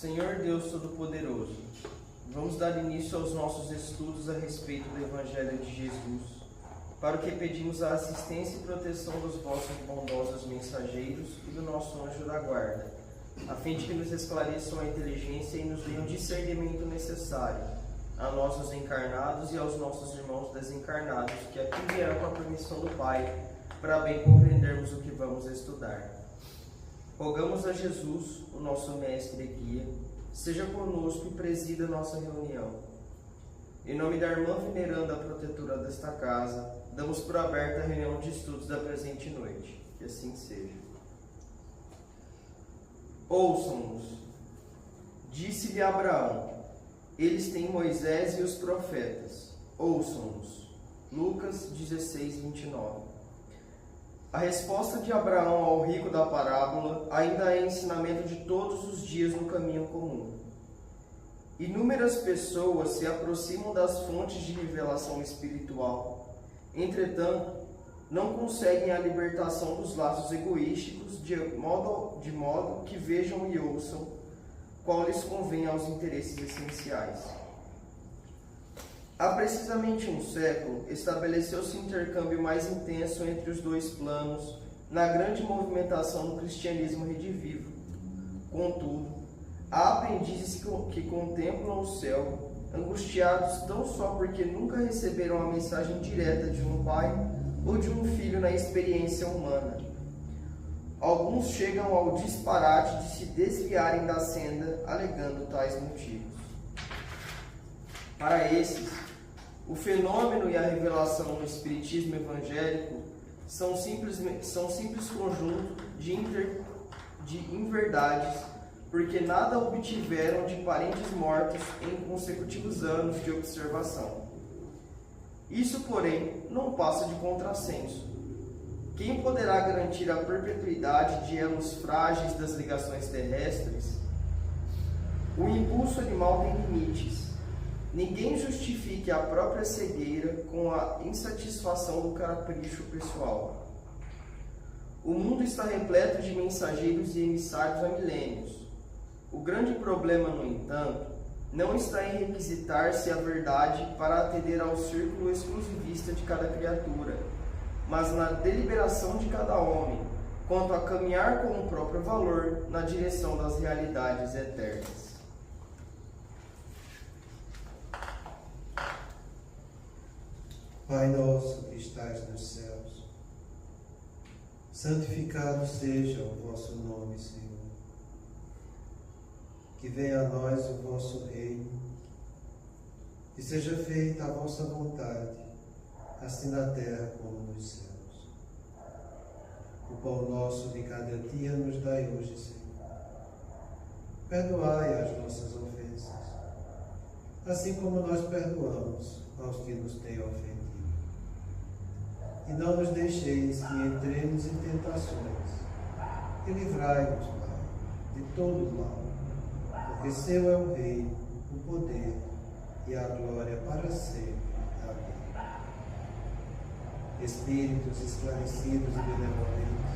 Senhor Deus Todo-Poderoso, vamos dar início aos nossos estudos a respeito do Evangelho de Jesus, para o que pedimos a assistência e proteção dos vossos bondosos mensageiros e do nosso anjo da guarda, a fim de que nos esclareçam a inteligência e nos deem o discernimento necessário, a nós os encarnados e aos nossos irmãos desencarnados, que aqui vieram com a permissão do Pai, para bem compreendermos o que vamos estudar. Rogamos a Jesus, o nosso mestre e guia, seja conosco e presida nossa reunião. Em nome da irmã veneranda, a protetora desta casa, damos por aberta a reunião de estudos da presente noite. Que assim seja. Ouçam-nos. Disse-lhe Abraão: eles têm Moisés e os profetas. Ouçam-nos. Lucas 16, 29. A resposta de Abraão ao rico da parábola ainda é ensinamento de todos os dias no caminho comum. Inúmeras pessoas se aproximam das fontes de revelação espiritual. Entretanto, não conseguem a libertação dos laços egoísticos de modo que vejam e ouçam qual lhes convém aos interesses essenciais. Há precisamente um século, estabeleceu-se um intercâmbio mais intenso entre os dois planos na grande movimentação do cristianismo redivivo. Contudo, há aprendizes que contemplam o céu, angustiados tão só porque nunca receberam a mensagem direta de um pai ou de um filho na experiência humana. Alguns chegam ao disparate de se desviarem da senda, alegando tais motivos. Para esses, o fenômeno e a revelação no espiritismo evangélico são simples conjunto de inverdades, porque nada obtiveram de parentes mortos em consecutivos anos de observação. Isso, porém, não passa de contrassenso. Quem poderá garantir a perpetuidade de elos frágeis das ligações terrestres? O impulso animal tem limites. Ninguém justifique a própria cegueira com a insatisfação do capricho pessoal. O mundo está repleto de mensageiros e emissários há milênios. O grande problema, no entanto, não está em requisitar-se a verdade para atender ao círculo exclusivista de cada criatura, mas na deliberação de cada homem, quanto a caminhar com o próprio valor na direção das realidades eternas. Pai nosso que estais nos céus, santificado seja o vosso nome, Senhor. Que venha a nós o vosso reino, e seja feita a vossa vontade, assim na terra como nos céus. O pão nosso de cada dia nos dai hoje, Senhor. Perdoai as nossas ofensas, assim como nós perdoamos aos que nos têm ofendido. E não nos deixeis que entremos em tentações, e livrai-nos, Pai, de todo o mal, porque seu é o reino, o poder e a glória para sempre. Amém. Espíritos esclarecidos e benevolentes,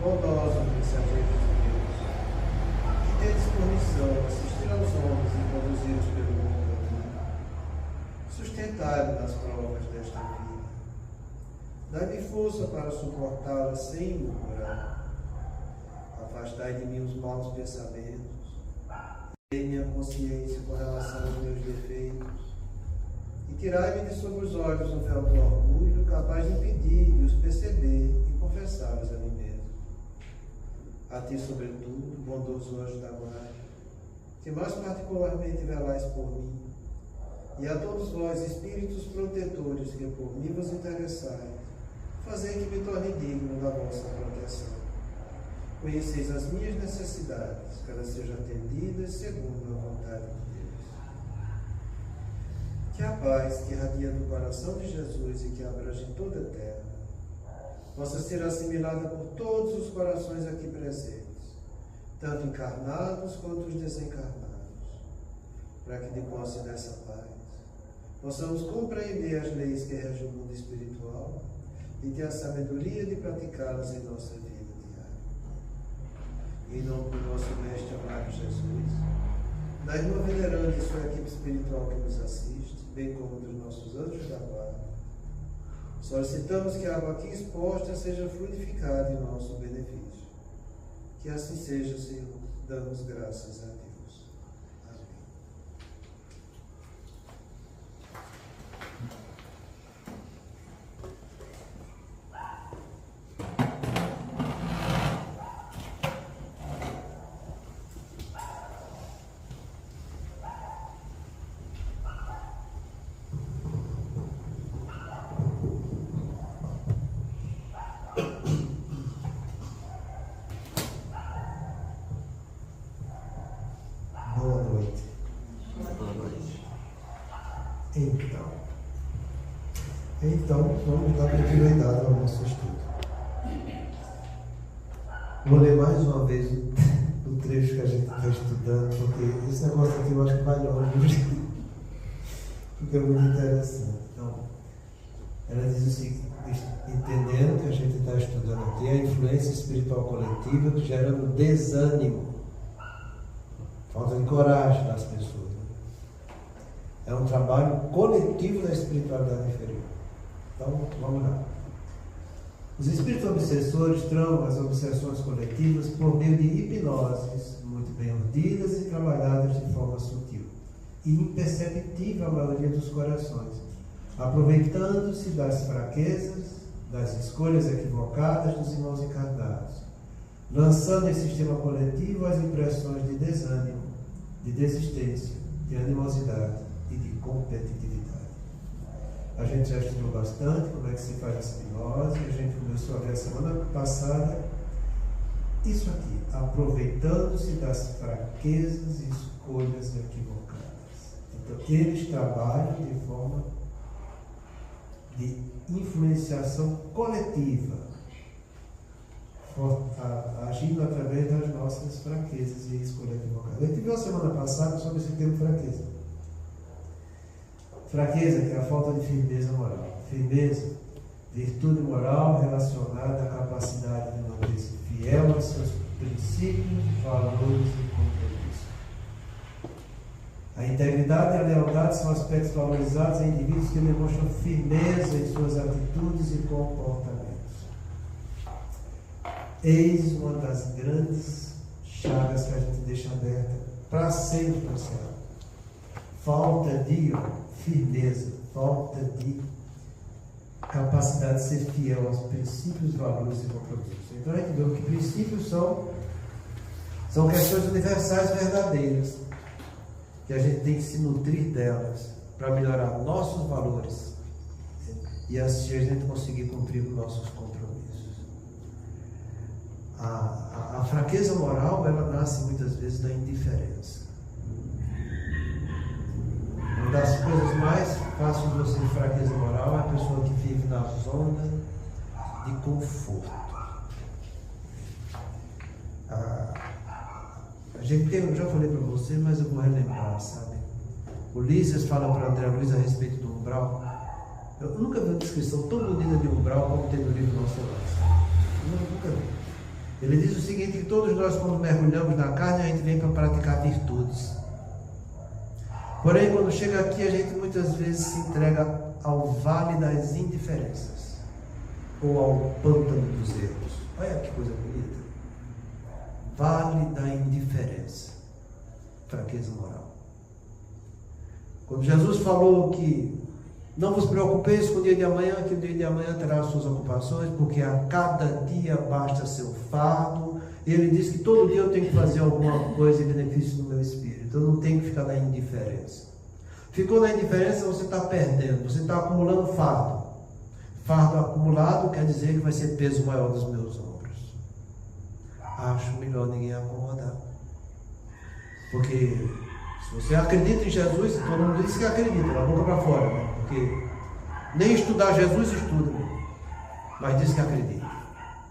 bondosos mensageiros de Deus, que tendes por missão assistir aos homens e conduzi-los pelo bom caminho, sustentai-me nas provas desta vida. Dai-me força para suportá-la sem murmurar. Afastai de mim os maus pensamentos, dei minha consciência com relação aos meus defeitos, e tirai-me de sobre os olhos o véu do orgulho, capaz de impedir-me os perceber e confessá-los a mim mesmo. A ti, sobretudo, bondoso anjo da guarda, que mais particularmente velais por mim, e a todos vós, espíritos protetores, que por mim vos interessais, fazei que me torne digno da vossa proteção. Conheceis as minhas necessidades, que elas sejam atendidas segundo a vontade de Deus. Que a paz que irradia do coração de Jesus e que abrange toda a terra, possa ser assimilada por todos os corações aqui presentes, tanto encarnados quanto os desencarnados, para que, de posse dessa paz, possamos compreender as leis que regem o mundo espiritual e ter a sabedoria de praticá-las em nossa vida diária. em nome do nosso Mestre amado Jesus, da irmã veneranda e sua equipe espiritual que nos assiste, bem como dos nossos anjos da guarda, solicitamos que a água aqui exposta seja fluidificada em nosso benefício. Que assim seja, Senhor. Damos graças a Deus. Amém. Boa noite. Boa noite. Então, vamos dar continuidade ao nosso estudo. Vou ler mais uma vez o trecho que a gente está estudando, porque esse negócio aqui eu acho que vai longe, porque é muito interessante. Então, ela diz o seguinte: entendendo que a gente está estudando aqui a influência espiritual coletiva gerando desânimo, falta de coragem das pessoas. É um trabalho coletivo da espiritualidade inferior. Então, vamos lá. Os espíritos obsessores travam as obsessões coletivas por meio de hipnoses muito bem urdidas e trabalhadas de forma sutil e imperceptível à maioria dos corações, aproveitando-se das fraquezas, das escolhas equivocadas dos irmãos encarnados, lançando em sistema coletivo as impressões de desânimo, de desistência, de animosidade e de competitividade. A gente já estudou bastante como é que se faz essa hipnose, a gente começou a ver a semana passada isso aqui, aproveitando-se das fraquezas e escolhas equivocadas. Então, eles trabalham de forma de influenciação coletiva, agindo através das nossas fraquezas e escolhas equivocadas. A gente viu a semana passada sobre esse termo fraqueza. Fraqueza, que é a falta de firmeza moral. Firmeza, virtude moral relacionada à capacidade de manter-se fiel aos seus princípios, valores e compromissos. A integridade e a lealdade são aspectos valorizados em indivíduos que demonstram firmeza em suas atitudes e comportamentos. Eis uma das grandes chagas que a gente deixa aberta para sempre no céu. Falta de firmeza, falta de capacidade de ser fiel aos princípios, valores e compromissos. Então a gente vê que princípios são questões universais verdadeiras, que a gente tem que se nutrir delas para melhorar nossos valores e assim a gente conseguir cumprir os nossos compromissos. A fraqueza moral, ela nasce muitas vezes da indiferença. Uma das coisas mais fáceis de você ter fraqueza moral é a pessoa que vive na zona de conforto. A gente tem, eu já falei para você, mas eu vou relembrar, sabe? O Lísias fala para André Luiz a respeito do umbral. Eu nunca vi uma descrição tão bonita de umbral como tem no livro Nosso Lar. Nunca vi. Ele diz o seguinte, que todos nós, quando mergulhamos na carne, a gente vem para praticar virtudes. Porém, quando chega aqui, a gente muitas vezes se entrega ao vale das indiferenças, ou ao pântano dos erros. Olha que coisa bonita. Vale da indiferença. Fraqueza moral. Quando Jesus falou que não vos preocupeis com o dia de amanhã, que o dia de amanhã terá as suas ocupações, porque a cada dia basta seu fardo. Ele diz que todo dia eu tenho que fazer alguma coisa em benefício do meu espírito. Eu não tenho que ficar na indiferença. Ficou na indiferença, você está perdendo, você está acumulando fardo. Fardo acumulado quer dizer que vai ser peso maior dos meus ombros. Acho melhor ninguém acomodar. Porque se você acredita em Jesus, todo mundo diz que acredita, da boca para fora, né? Porque nem estudar Jesus estuda, mas diz que acredita.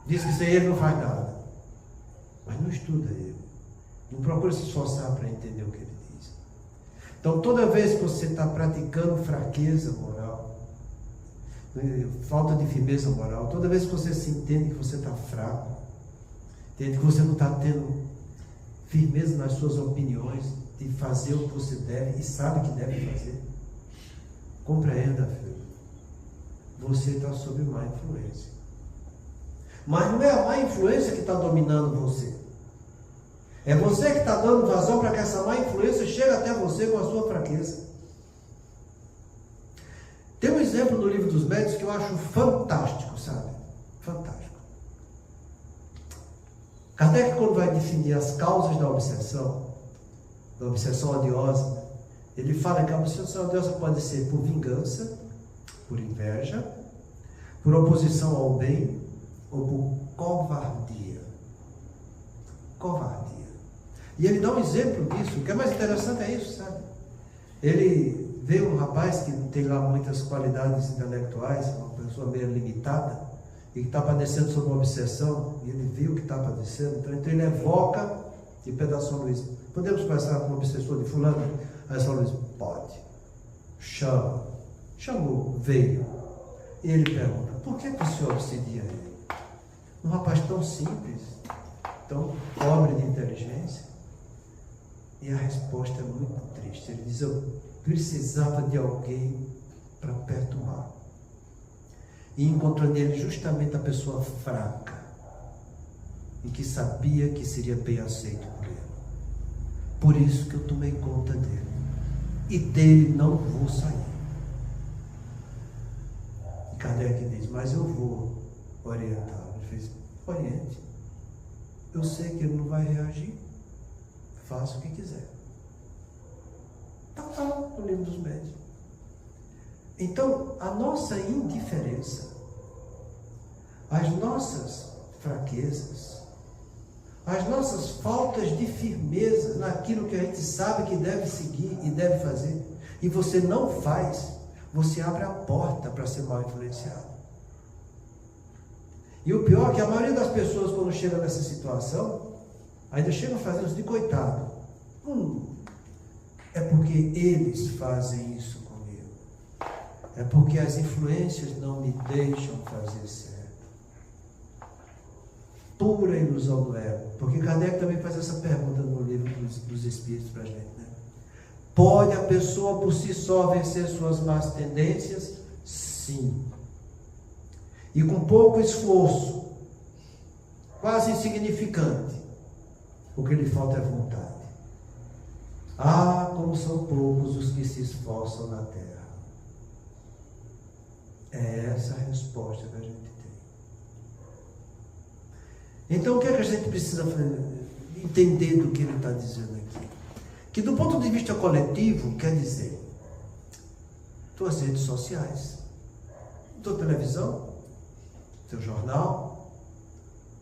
Diz que sem ele não faz nada, mas não estuda ele. Não procura se esforçar para entender o que ele diz. Então, toda vez que você está praticando fraqueza moral, falta de firmeza moral, toda vez que você se entende que você está fraco, Entende? Que você não está tendo firmeza nas suas opiniões de fazer o que você deve e sabe que deve fazer. Compreenda, filho. Você está sob má influência. Mas não é a má influência que está dominando você. É você que está dando vazão para que essa má influência chegue até você com a sua fraqueza. Tem um exemplo no Livro dos Médiuns que eu acho fantástico, sabe? Fantástico. Kardec, quando vai definir as causas da obsessão odiosa, ele fala que a obsessão odiosa pode ser por vingança, por inveja, por oposição ao bem ou por covardia. Covardia. E ele dá um exemplo disso. O que é mais interessante é isso, sabe? Ele vê um rapaz que tem lá muitas qualidades intelectuais, uma pessoa meio limitada, e que está padecendo sobre uma obsessão, e ele viu que está padecendo, então ele evoca e pede a São Luís: podemos conversar com o obsessor de fulano? Aí São Luís: pode. Chama. Chamou, veio. E ele pergunta: por que o senhor obsidia ele? Um rapaz tão simples, tão pobre de inteligência. E a resposta é muito triste. Ele diz: eu precisava de alguém para perturbar. E encontrou nele justamente a pessoa fraca e que sabia que seria bem aceito por ele. Por isso que eu tomei conta dele. E dele não vou sair. E Kardec diz: mas eu vou orientá-lo. Ele fez: oriente. Eu sei que ele não vai reagir. Faça o que quiser. Está lá no Livro dos Médiuns. Então, a nossa indiferença, as nossas fraquezas, as nossas faltas de firmeza naquilo que a gente sabe que deve seguir e deve fazer, e você não faz, você abre a porta para ser mal influenciado. E o pior é que a maioria das pessoas, quando chega nessa situação, ainda chegam fazendo isso de coitado. É porque eles fazem isso comigo. É porque as influências não me deixam fazer certo. Pura ilusão do ego. Porque Kardec também faz essa pergunta no Livro dos Espíritos para a gente, né? Pode a pessoa por si só vencer suas más tendências? Sim. E com pouco esforço, quase insignificante, o que lhe falta é vontade. Ah, como são poucos os que se esforçam na terra. É essa a resposta que a gente tem. Então, o que é que a gente precisa entender do que ele está dizendo aqui? Que do ponto de vista coletivo, quer dizer, tuas redes sociais, tua televisão, teu jornal,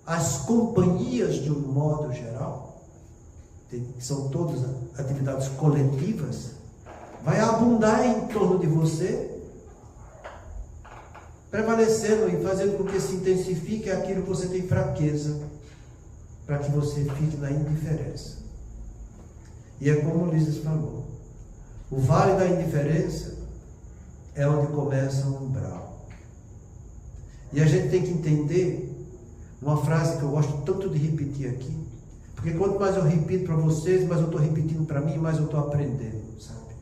as companhias de um modo geral, que são todas atividades coletivas, vai abundar em torno de você, prevalecendo e fazendo com que se intensifique aquilo que você tem fraqueza, para que você fique na indiferença. E é como o Ulisses falou, o vale da indiferença é onde começa o umbral. E a gente tem que entender uma frase que eu gosto tanto de repetir aqui, porque quanto mais eu repito para vocês, mais eu estou repetindo para mim, mais eu estou aprendendo, sabe?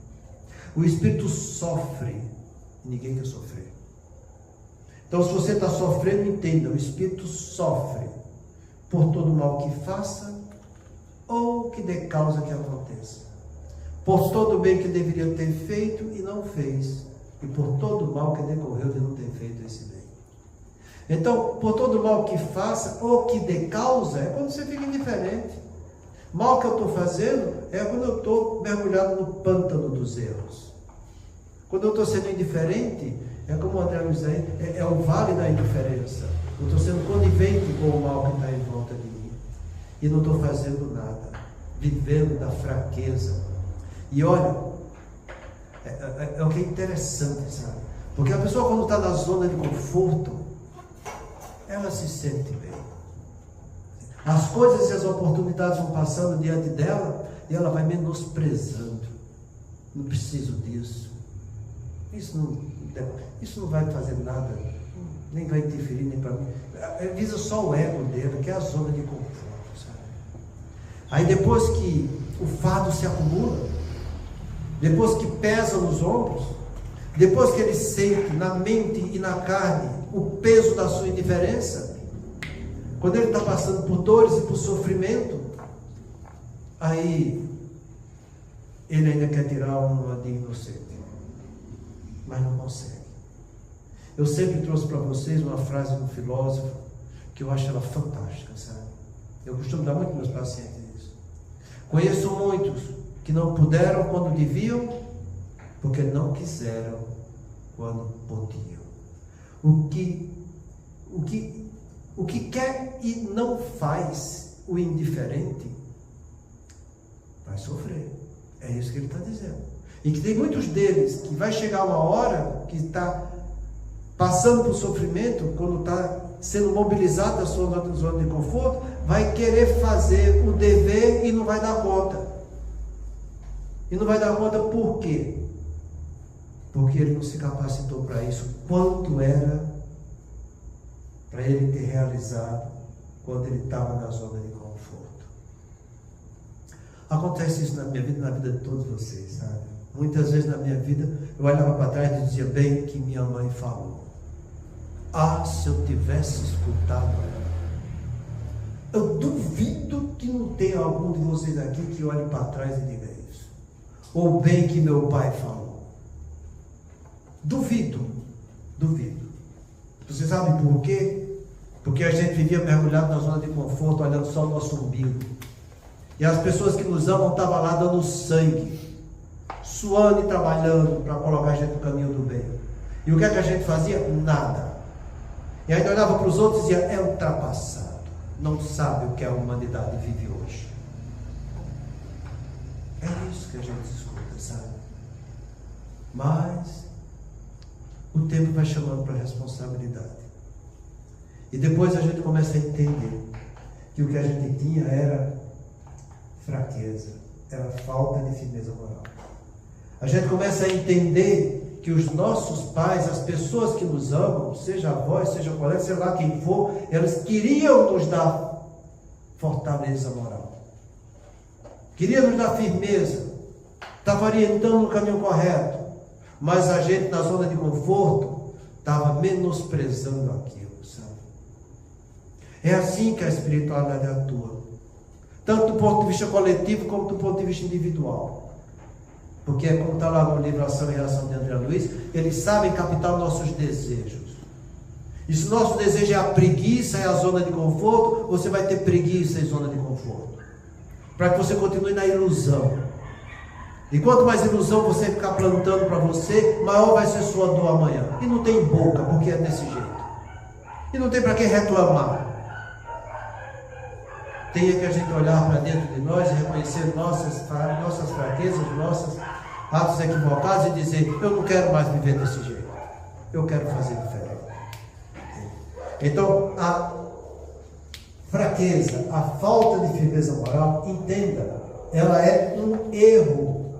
O espírito sofre, ninguém quer sofrer. Então, se você está sofrendo, entenda, o espírito sofre por todo mal que faça ou que dê causa que aconteça, por todo o bem que deveria ter feito e não fez, e por todo o mal que decorreu de não ter feito esse bem. Então, por todo mal que faça ou que dê causa, é quando você fica indiferente. Mal que eu estou fazendo é quando eu estou mergulhado no pântano dos erros. Quando eu estou sendo indiferente, é como o André Luiz aí, é o vale da indiferença. Eu estou sendo conivente com o mal que está em volta de mim. E não estou fazendo nada. Vivendo da fraqueza. E olha, é o que é interessante, sabe? Porque a pessoa, quando está na zona de conforto, ela se sente bem. As coisas e as oportunidades vão passando diante dela e ela vai menosprezando. Não preciso disso. Isso não vai fazer nada nem vai interferir nem para mim. Visa só o ego dele, que é a zona de conforto, sabe? Aí depois que o fardo se acumula, depois que pesa nos ombros, depois que ele sente na mente e na carne o peso da sua indiferença, quando ele está passando por dores e por sofrimento, aí ele ainda quer tirar uma de inocente, mas não consegue. Eu sempre trouxe para vocês uma frase de um filósofo que eu acho ela fantástica, sabe? Eu costumo dar muito para meus pacientes isso. Conheço muitos que não puderam quando deviam, porque não quiseram quando podiam. O que quer e não faz o indiferente vai sofrer. É isso que ele está dizendo. E que tem muitos deles que vai chegar uma hora que está passando por sofrimento, quando está sendo mobilizado da sua zona de conforto, vai querer fazer o dever e não vai dar conta. E não vai dar conta por quê? Porque ele não se capacitou para isso, quanto era para ele ter realizado quando ele estava na zona de conforto. Acontece isso na minha vida e na vida de todos vocês, sabe? Muitas vezes na minha vida eu olhava para trás e dizia: bem que minha mãe falou. Ah, se eu tivesse escutado ela. Eu duvido que não tenha algum de vocês aqui que olhe para trás e diga isso. Ou bem que meu pai falou. Duvido. Você sabe por quê? Porque a gente vivia mergulhado na zona de conforto, olhando só o nosso umbigo. E as pessoas que nos amam estavam lá dando sangue, suando e trabalhando para colocar a gente no caminho do bem. E o que é que a gente fazia? Nada. E aí olhava para os outros e dizia: é ultrapassado, não sabe o que a humanidade vive hoje. É isso que a gente escuta, sabe? Mas o tempo vai chamando para a responsabilidade. E depois a gente começa a entender que o que a gente tinha era fraqueza, era falta de firmeza moral. A gente começa a entender que os nossos pais, as pessoas que nos amam, seja avós, seja colega, seja lá quem for, elas queriam nos dar fortaleza moral, queriam nos dar firmeza, estava orientando no caminho correto, mas a gente na zona de conforto estava menosprezando aquilo, sabe? É assim que a espiritualidade atua, tanto do ponto de vista coletivo como do ponto de vista individual. Porque, como está lá no livro Ação e Reação de André Luiz, eles sabem captar nossos desejos. E se o nosso desejo é a preguiça, é a zona de conforto, você vai ter preguiça e zona de conforto, para que você continue na ilusão. E quanto mais ilusão você ficar plantando para você, maior vai ser sua dor amanhã. E não tem boca, porque é desse jeito. E não tem para quem reclamar. Tem que a gente olhar para dentro de nós e reconhecer nossas fraquezas, nossos atos equivocados e dizer: eu não quero mais viver desse jeito, eu quero fazer diferente. Então, a fraqueza, a falta de firmeza moral, entenda, ela é um erro,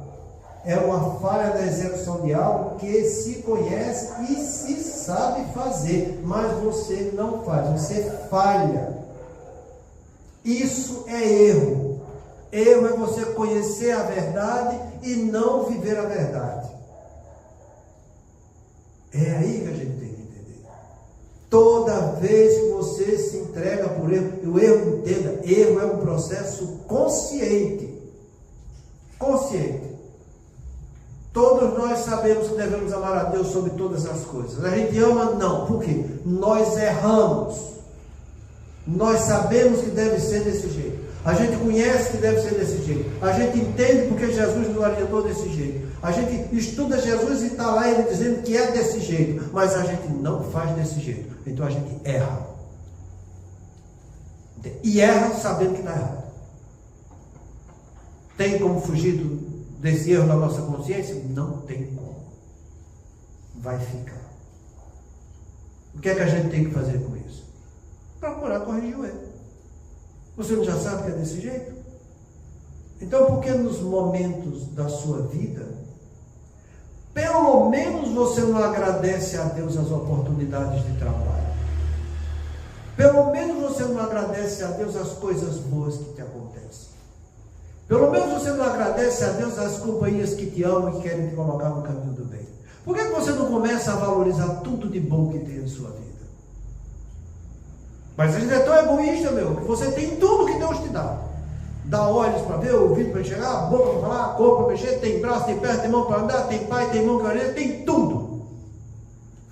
é uma falha na execução de algo que se conhece e se sabe fazer, mas você não faz, você falha. Isso é erro. Erro é você conhecer a verdade e não viver a verdade. É aí que a gente tem que entender. Toda vez que você se entrega por erro, e o erro, entenda, erro é um processo consciente. Consciente. Todos nós sabemos que devemos amar a Deus sobre todas as coisas. A gente ama? Não. Por quê? Nós erramos. Nós sabemos que deve ser desse jeito. A gente conhece que deve ser desse jeito. A gente entende porque Jesus nos orientou desse jeito. A gente estuda Jesus e está lá ele dizendo que é desse jeito. Mas a gente não faz desse jeito. Então a gente erra. E erra sabendo que está errado. Tem como fugir desse erro da nossa consciência? Não tem como. Vai ficar. O que é que a gente tem que fazer com isso? Procurar corrigir o erro. Você não já sabe que é desse jeito? Então, por que nos momentos da sua vida Pelo menos você não agradece a Deus as oportunidades de trabalho. Pelo menos você não agradece a Deus as coisas boas que te acontecem. Pelo menos você não agradece a Deus as companhias que te amam e que querem te colocar no caminho do bem. Por que você não começa a valorizar tudo de bom que tem em sua vida? Mas a gente é tão egoísta, meu, que você tem tudo que Deus te dá. Dá olhos para ver, ouvido para enxergar, boca para falar, corpo para mexer, tem braço, tem perna, tem mão para andar, tem pai, tem mão para orelha, tem tudo.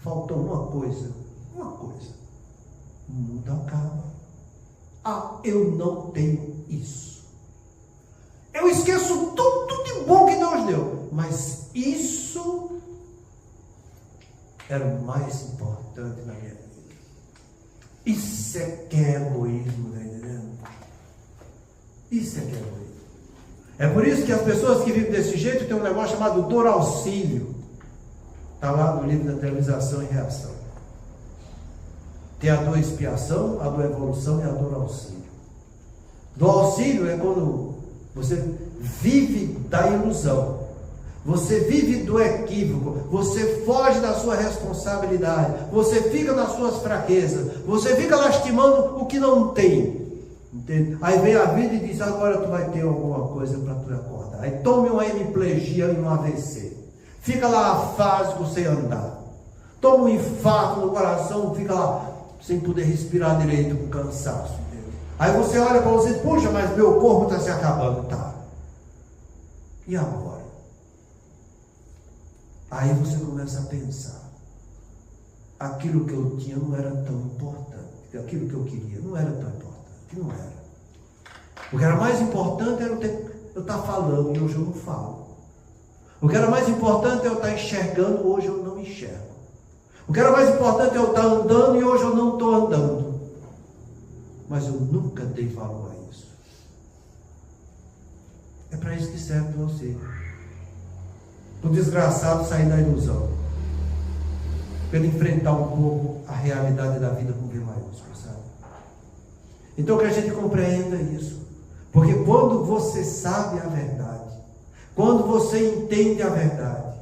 Faltou uma coisa. O mundo acaba. Ah, eu não tenho isso. Eu esqueço tudo de bom que Deus deu. Mas isso era o mais importante na minha vida. Isso é que é egoísmo, tá entendendo? Isso é que é egoísmo. É por isso que as pessoas que vivem desse jeito têm um negócio chamado dor auxílio. Está lá no livro da Realização e Reação. Tem a dor expiação, a dor evolução e a dor auxílio. Dor auxílio é quando você vive da ilusão. Você vive do equívoco, você foge da sua responsabilidade, você fica nas suas fraquezas, você fica lastimando o que não tem. Entende? Aí vem a vida e diz, agora tu vai ter alguma coisa para tu acordar. Aí tome uma hemiplegia e um AVC. Fica lá afásico sem andar. Toma um infarto no coração, fica lá sem poder respirar direito com cansaço. Entende? Aí você olha para você e diz, puxa, mas meu corpo está se acabando. Tá. E agora? Aí você começa a pensar, aquilo que eu tinha não era tão importante, aquilo que eu queria não era tão importante, não era. O que era mais importante era eu estar falando e hoje eu não falo. O que era mais importante é eu estar enxergando, hoje eu não enxergo. O que era mais importante é eu estar andando e hoje eu não estou andando. Mas eu nunca dei valor a isso. É para isso que serve você. O desgraçado sair da ilusão, para ele enfrentar um pouco a realidade da vida com V maiúsculo, sabe? Então que a gente compreenda isso, porque quando você sabe a verdade, quando você entende a verdade,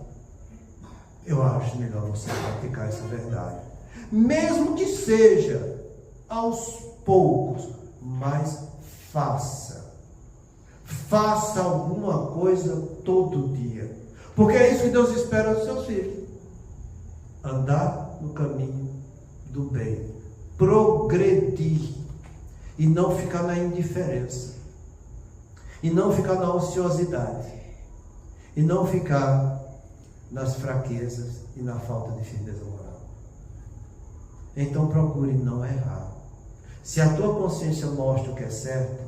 eu acho melhor você praticar essa verdade, mesmo que seja aos poucos, mas faça alguma coisa todo dia. Porque é isso que Deus espera dos seus filhos. Andar no caminho do bem. Progredir. E não ficar na indiferença. E não ficar na ociosidade. E não ficar nas fraquezas e na falta de firmeza moral. Então procure não errar. Se a tua consciência mostra o que é certo,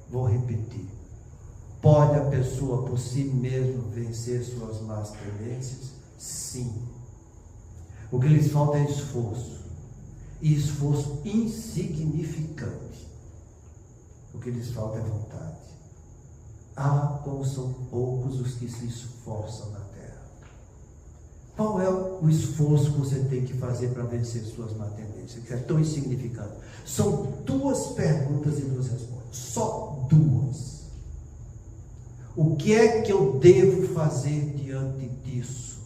vou repetir. Pode a pessoa por si mesma vencer suas más tendências? Sim. O que lhes falta é esforço. E esforço insignificante. O que lhes falta é vontade. Ah, como são poucos os que se esforçam na terra. Qual é o esforço que você tem que fazer para vencer suas más tendências? Que é tão insignificante. São 2 perguntas e 2 respostas. Só 2. O que é que eu devo fazer diante disso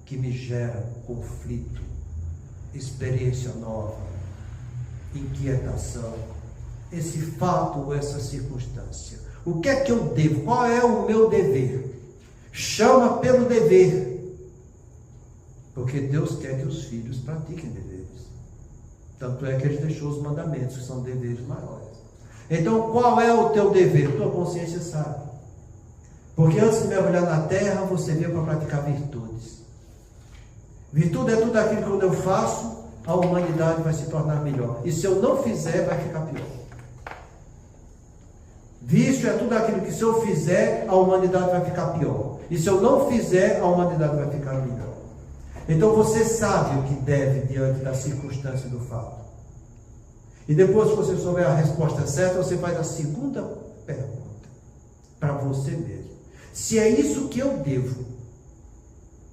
que me gera conflito, experiência nova, inquietação, esse fato ou essa circunstância? O que é que eu devo? Qual é o meu dever? Chama pelo dever, porque Deus quer que os filhos pratiquem deveres. Tanto é que Ele deixou os mandamentos, que são deveres maiores. Então, qual é o teu dever? Tua consciência sabe. Porque antes de mergulhar na terra, você veio para praticar virtudes. Virtude é tudo aquilo que quando eu faço, a humanidade vai se tornar melhor. E se eu não fizer, vai ficar pior. Vício é tudo aquilo que se eu fizer, a humanidade vai ficar pior. E se eu não fizer, a humanidade vai ficar melhor. Então você sabe o que deve diante da circunstância do fato. E depois que você souber a resposta certa, você faz a segunda pergunta para você mesmo. Se é isso que eu devo,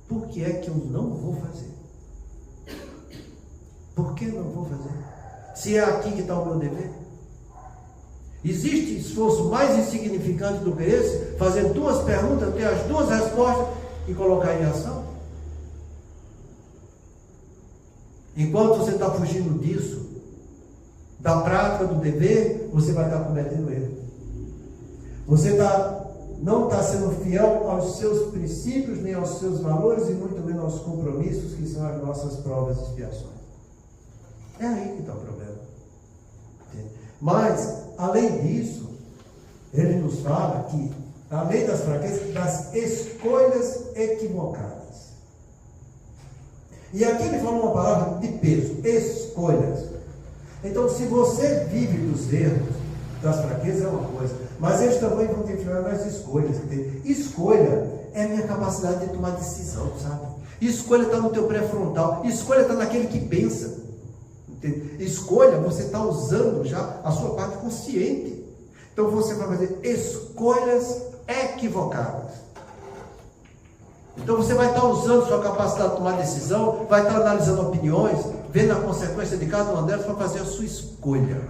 por que é que eu não vou fazer? Por que não vou fazer? Se é aqui que está o meu dever? Existe esforço mais insignificante do que esse? Fazer 2 perguntas, ter as 2 respostas e colocar em ação? Enquanto você está fugindo disso, da prática do dever, você vai estar cometendo erro. Você não está sendo fiel aos seus princípios, nem aos seus valores, e muito menos aos compromissos, que são as nossas provas e expiações. É aí que está o problema. Entende? Mas, além disso, ele nos fala que, além das fraquezas, das escolhas equivocadas. E aqui ele fala uma palavra de peso: escolhas. Então, se você vive dos erros, das fraquezas, é uma coisa, mas eles também vão ter que falar nas escolhas. Entende? Escolha é a minha capacidade de tomar decisão, sabe? Escolha está no teu pré-frontal, escolha está naquele que pensa. Entende? Escolha, você está usando já a sua parte consciente. Então você vai fazer escolhas equivocadas. Então você vai estar usando sua capacidade de tomar decisão, vai estar analisando opiniões, vendo a consequência de cada uma delas para fazer a sua escolha.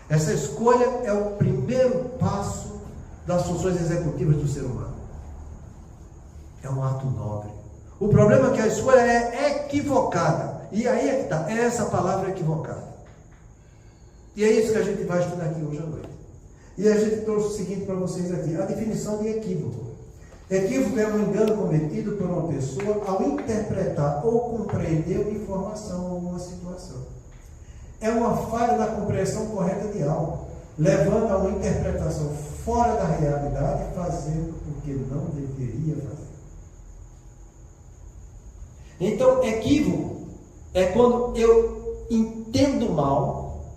Essa escolha é o primeiro passo das funções executivas do ser humano. É um ato nobre. O problema é que a escolha é equivocada. E aí é que está, é essa palavra equivocada. E é isso que a gente vai estudar aqui hoje à noite. E a gente trouxe o seguinte para vocês aqui, a definição de equívoco. Equívoco é um engano cometido por uma pessoa ao interpretar ou compreender uma informação ou uma situação. É uma falha na compreensão correta de algo, levando a uma interpretação fora da realidade, fazendo o que não deveria fazer. Então, equívoco é quando eu entendo mal,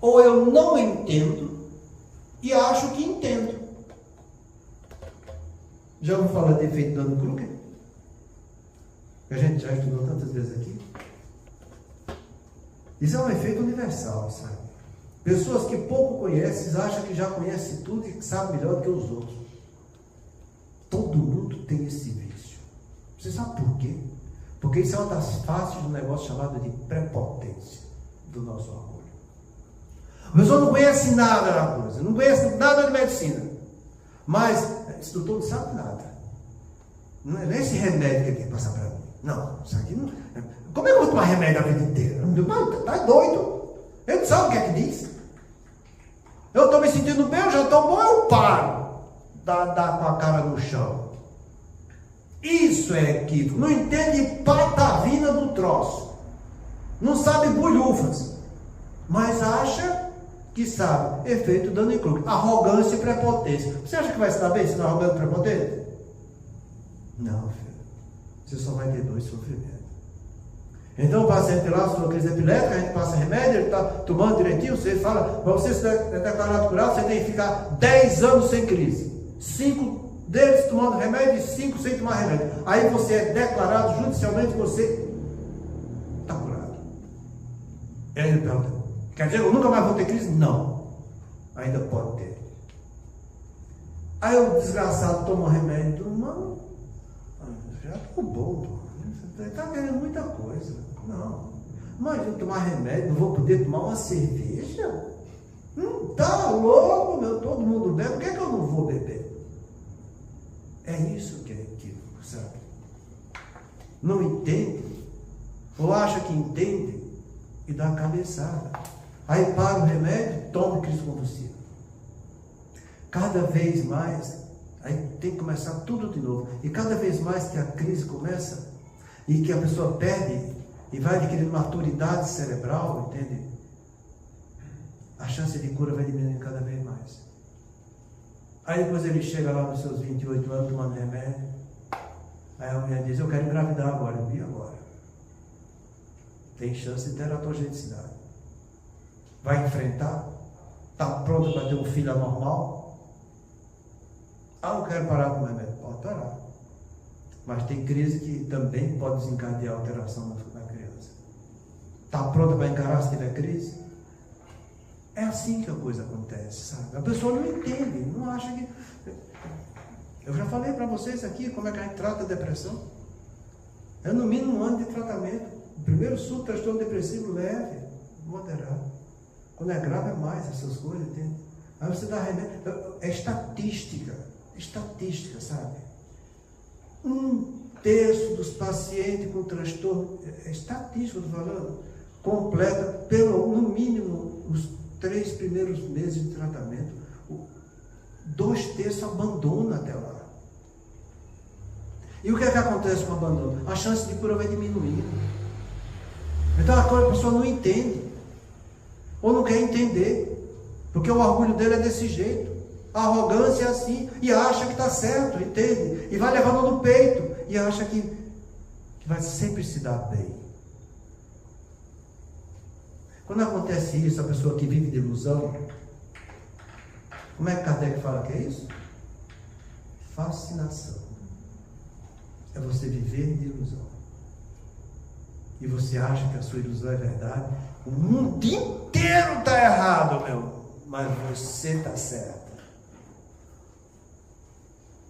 ou eu não entendo e acho que entendo. Já ouviu falar de efeito Dunning-Kruger? Que a gente já estudou tantas vezes aqui. Isso é um efeito universal, sabe? Pessoas que pouco conhecem acham que já conhecem tudo e que sabem melhor do que os outros. Todo mundo tem esse vício. Você sabe por quê? Porque isso é uma das faces do negócio chamado de prepotência do nosso orgulho. A pessoa não conhece nada da coisa, não conhece nada de medicina, mas esse doutor não sabe nada. Não é esse remédio que ele tem que passar para mim. Não, isso aqui não. Como é que eu vou tomar remédio a vida inteira? Tá doido. Ele não sabe o que é que diz. Eu estou me sentindo bem, eu já estou bom, eu paro. Dá com a cara no chão. Isso é equívoco. Não entende patavina do troço. Não sabe bulhufas. Mas acha que sabe. Efeito Dunning-Kruger. Arrogância e prepotência. Você acha que vai se dar bem se não é arrogante e prepotente? Não, filho. Você só vai ter 2 sofrimentos. Então o paciente lá, sua crise epilética, a gente passa remédio, ele está tomando direitinho, você fala, para você ser declarado curado, você tem que ficar 10 anos sem crise. 5 deles tomando remédio e 5 sem tomar remédio. Aí você é declarado judicialmente que você está curado. Aí ele pergunta, quer dizer, eu nunca mais vou ter crise? Não. Ainda pode ter. Aí o desgraçado toma um remédio, não, já estou bom, você está querendo muita coisa. Não. Mas eu tomar remédio, não vou poder tomar uma cerveja? Tá louco, meu, todo mundo bebe, por que eu não vou beber? É isso que é equívoco, sabe? Não entende, ou acha que entende, e dá a cabeçada. Aí para o remédio, toma crise convulsiva. Cada vez mais, aí tem que começar tudo de novo. E cada vez mais que a crise começa, e que a pessoa perde, e vai adquirindo maturidade cerebral, entende? A chance de cura vai diminuindo cada vez mais. Aí depois ele chega lá nos seus 28 anos tomando remédio. Aí a mulher diz, eu quero engravidar agora. Eu vi agora. Tem chance de teratogenicidade. Vai enfrentar? Está pronto para ter um filho anormal? Ah, eu quero parar com o remédio. Pode parar. Mas tem crise que também pode desencadear alteração na criança. Está pronta para encarar se tiver crise? É assim que a coisa acontece, sabe? A pessoa não entende, não acha que... Eu já falei para vocês aqui como é que a gente trata a depressão. É no mínimo 1 ano de tratamento. O primeiro surto, transtorno depressivo leve, moderado. Quando é grave é mais essas coisas, entende? Aí você dá remédio. É estatística, sabe? 1/3 dos pacientes com transtorno, é estatística, eu estou falando, completa, no mínimo, os 3 primeiros meses de tratamento. 2/3 abandona até lá. E o que é que acontece com o abandono? A chance de cura vai diminuindo. Então a pessoa não entende, ou não quer entender, porque o orgulho dele é desse jeito, a arrogância é assim, e acha que está certo, entende? E vai levando no peito, e acha que vai sempre se dar bem. Quando acontece isso, a pessoa que vive de ilusão, como é que Kardec fala que é isso? Fascinação. É você viver de ilusão. E você acha que a sua ilusão é verdade. O mundo inteiro está errado, mas você está certo.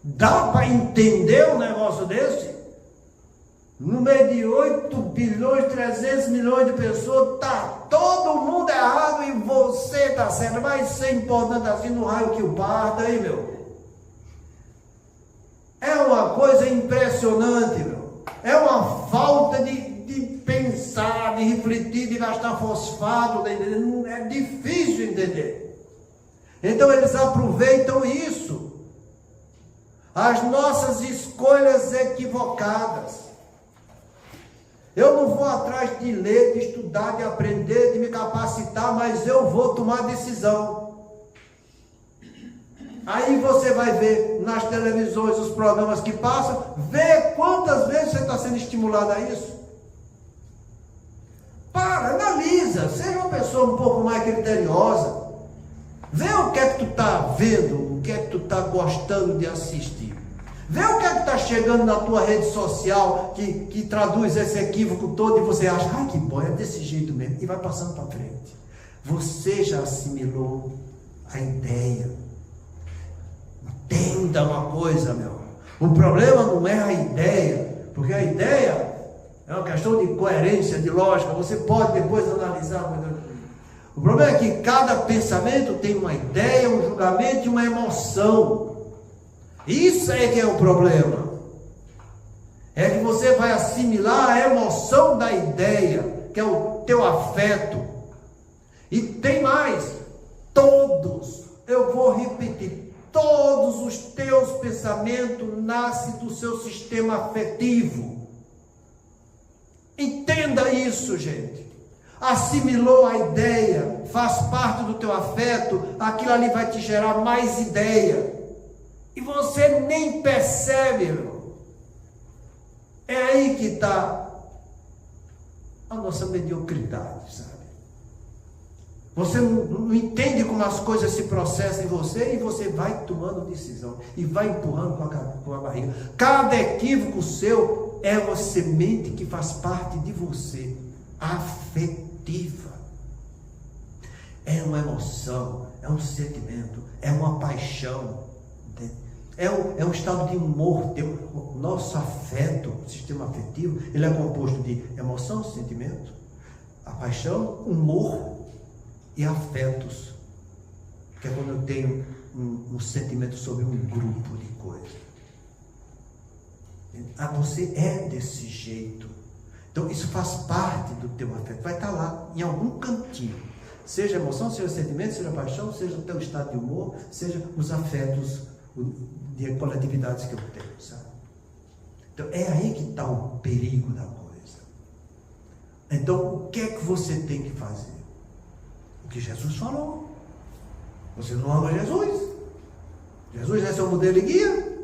Dá para entender um negócio desse? No meio de 8 bilhões, 300 milhões de pessoas, está todo mundo errado e você está certo. Vai ser importante assim no raio que o parta, aí, É uma coisa impressionante, É uma falta de pensar, de refletir, de gastar fosfato, é difícil entender. Então eles aproveitam isso. As nossas escolhas equivocadas. Eu não vou atrás de ler, de estudar, de aprender, de me capacitar, mas eu vou tomar decisão. Aí você vai ver nas televisões os programas que passam, vê quantas vezes você está sendo estimulado a isso. Analisa, seja uma pessoa um pouco mais criteriosa. Vê o que é que tu está vendo, o que é que tu está gostando de assistir. Vê o que é que está chegando na tua rede social que traduz esse equívoco todo e você acha, que bom, é desse jeito mesmo, e vai passando para frente. Você já assimilou a ideia. Entenda uma coisa, o problema não é a ideia, porque a ideia é uma questão de coerência, de lógica, você pode depois analisar. O problema é que cada pensamento tem uma ideia, um julgamento e uma emoção. Isso é que é o problema. É que você vai assimilar a emoção da ideia, que é o teu afeto. E tem mais, todos, eu vou repetir, todos os teus pensamentos nascem do seu sistema afetivo. Entenda isso, gente. Assimilou a ideia, faz parte do teu afeto, aquilo ali vai te gerar mais ideia. E você nem percebe, É aí que está a nossa mediocridade, sabe? Você não entende como as coisas se processam em você e você vai tomando decisão e vai empurrando com a barriga. Cada equívoco seu é uma semente que faz parte de você, afetiva. É uma emoção, é um sentimento, é uma paixão, é um estado de humor. O nosso afeto, o sistema afetivo, ele é composto de emoção, sentimento, a paixão, humor e afetos, que é quando eu tenho um sentimento sobre um grupo de coisas. Você é desse jeito. Então isso faz parte do teu afeto, vai estar lá em algum cantinho, seja emoção, seja sentimento, seja paixão, seja o teu estado de humor, seja os afetos de coletividades que eu tenho, sabe? Então é aí que está o perigo da coisa. Então o que é que você tem que fazer? O que Jesus falou. Você não ama Jesus? Jesus é seu modelo e guia?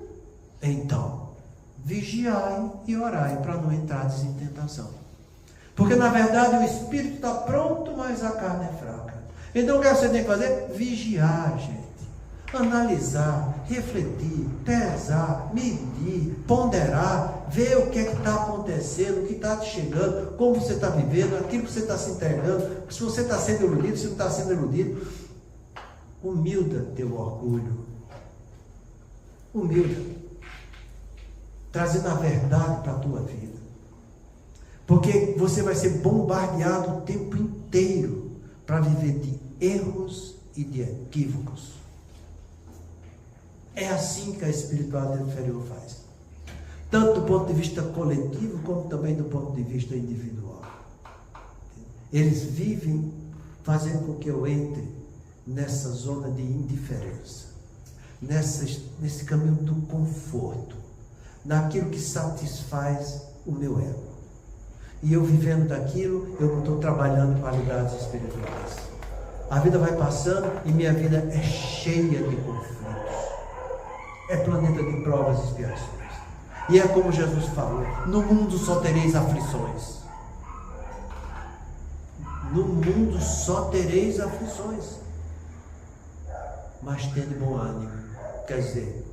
Então, vigiai e orai para não entrar em tentação. Porque na verdade o espírito está pronto, mas a carne é fraca. Então o que você tem que fazer? Vigiar, gente. Analisar, refletir, pesar, medir, ponderar, ver o que é que está acontecendo, o que está te chegando, como você está vivendo, aquilo que você está se entregando, se você está sendo iludido, se não está sendo iludido. Humilda teu orgulho. Humilda. Trazendo a verdade para a tua vida. Porque você vai ser bombardeado o tempo inteiro para viver de erros e de equívocos. É assim que a espiritualidade inferior faz. Tanto do ponto de vista coletivo, como também do ponto de vista individual. Eles vivem fazendo com que eu entre nessa zona de indiferença, nesse caminho do conforto, naquilo que satisfaz o meu ego. E eu vivendo daquilo, eu não estou trabalhando em qualidades espirituais. A vida vai passando e minha vida é cheia de conflitos. É planeta de provas e expiações. E é como Jesus falou: no mundo só tereis aflições. No mundo só tereis aflições. Mas tende bom ânimo. Quer dizer,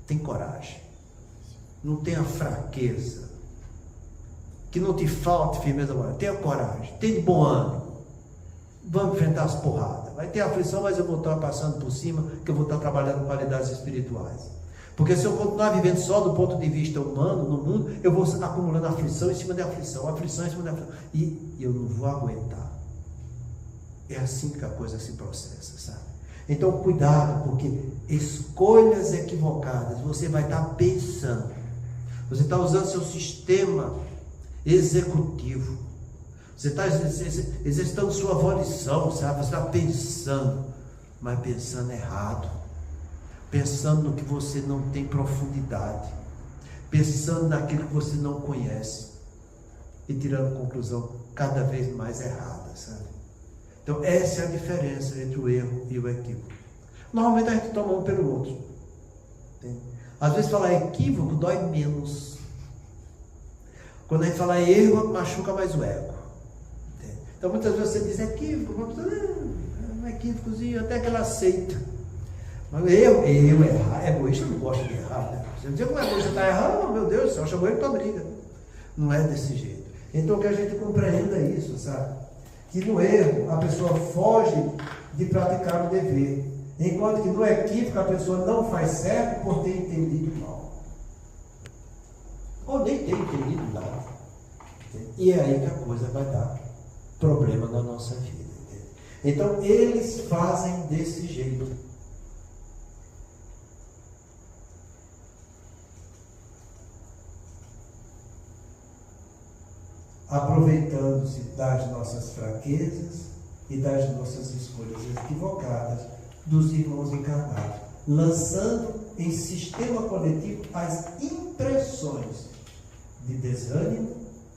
tem coragem. Não tenha fraqueza. Que não te falte firmeza moral. Tenha coragem. Tenha bom ânimo. Vamos enfrentar as porradas. Vai ter aflição, mas eu vou estar passando por cima, que eu vou estar trabalhando qualidades espirituais. Porque se eu continuar vivendo só do ponto de vista humano, no mundo, eu vou acumulando aflição em cima de aflição em cima de aflição. E eu não vou aguentar. É assim que a coisa se processa, sabe? Então, cuidado, porque escolhas equivocadas, você vai estar pensando. Você está usando seu sistema executivo. Você está exercitando sua volição, sabe? Você está pensando, mas pensando errado. Pensando no que você não tem profundidade. Pensando naquilo que você não conhece. E tirando conclusão cada vez mais errada, sabe? Então, essa é a diferença entre o erro e o equívoco. Normalmente a gente toma um pelo outro. Entende? Às vezes falar equívoco dói menos. Quando a gente fala erro, machuca mais o ego. Entende? Então muitas vezes você diz equívoco, um equívocozinho, até que ela aceita. Mas eu errar, é egoísta, não gosta de errar, né? Você diz que o egoísta está errando, meu Deus do céu, chamou ele para briga. Não é desse jeito. Então que a gente compreenda isso, sabe? Que no erro a pessoa foge de praticar o dever, enquanto que no equívoco a pessoa não faz certo por ter entendido mal. Ou nem ter entendido nada. E é aí que a coisa vai dar problema na nossa vida. Então eles fazem desse jeito. Aproveitando-se das nossas fraquezas e das nossas escolhas equivocadas dos irmãos encarnados, lançando em sistema coletivo as impressões de desânimo,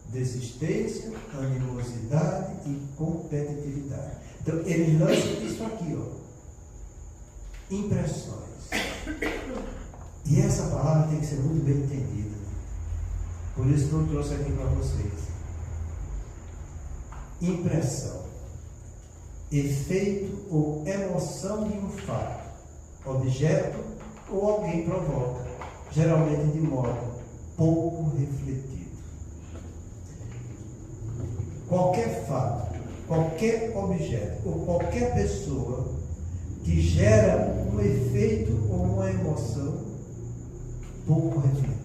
desistência, animosidade e competitividade. Então, eles lançam isso aqui, ó, impressões. E essa palavra tem que ser muito bem entendida. Por isso que eu trouxe aqui para vocês. Impressão, efeito ou emoção de um fato, objeto ou alguém provoca, geralmente de modo pouco refletido. Qualquer fato, qualquer objeto ou qualquer pessoa que gera um efeito ou uma emoção pouco refletido.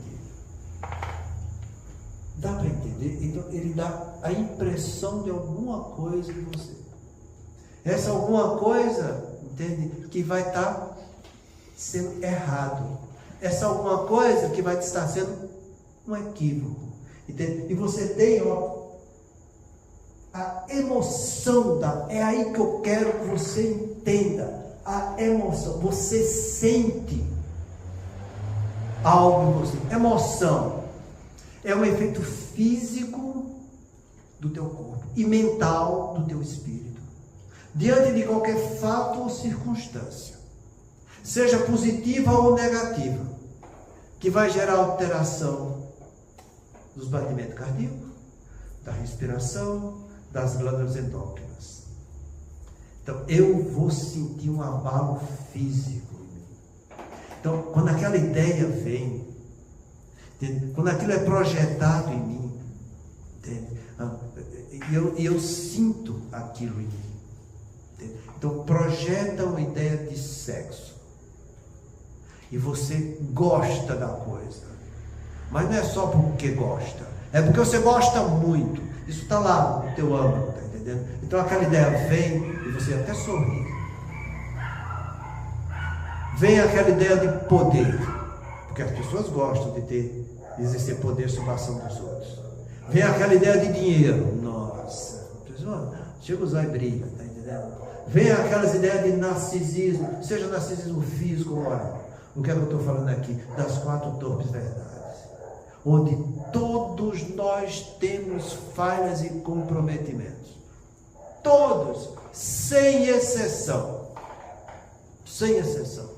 Dá para entender? Então ele dá a impressão de alguma coisa em você. Essa alguma coisa, entende? Que vai estar sendo errado. Essa alguma coisa que vai estar sendo um equívoco. Entende? E você tem a emoção é aí que eu quero que você entenda. A emoção. Você sente algo em você. Emoção é um efeito físico do teu corpo e mental do teu espírito, diante de qualquer fato ou circunstância, seja positiva ou negativa, que vai gerar alteração dos batimentos cardíacos, da respiração, das glândulas endócrinas. Então, eu vou sentir um abalo físico em mim. Então, quando aquela ideia vem, entende? Quando aquilo é projetado em mim, eu sinto aquilo em mim. Entende? Então, projeta uma ideia de sexo. E você gosta da coisa. Mas não é só porque gosta. É porque você gosta muito. Isso está lá no teu âmago, tá entendendo? entendendo? Então aquela ideia vem e você até sorri. Vem aquela ideia de poder, porque as pessoas gostam de exercer poder sobre a ação dos outros. Vem aquela ideia de dinheiro. Nossa, a pessoa chega a usar e brilha, tá entendendo? Vem aquelas ideias de narcisismo, seja narcisismo físico ou moral. O que é que eu estou falando aqui? Das 4 torpes verdades, onde todos nós temos falhas e comprometimentos. Todos, sem exceção. Sem exceção.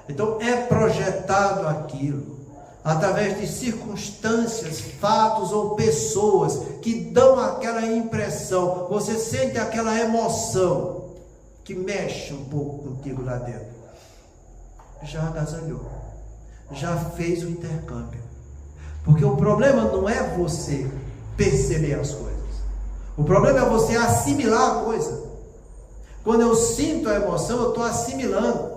Então é projetado aquilo através de circunstâncias, fatos ou pessoas que dão aquela impressão, você sente aquela emoção que mexe um pouco contigo lá dentro. Já agasalhou, já fez o intercâmbio. Porque o problema não é você perceber as coisas, o problema é você assimilar a coisa. Quando eu sinto a emoção, eu estou assimilando.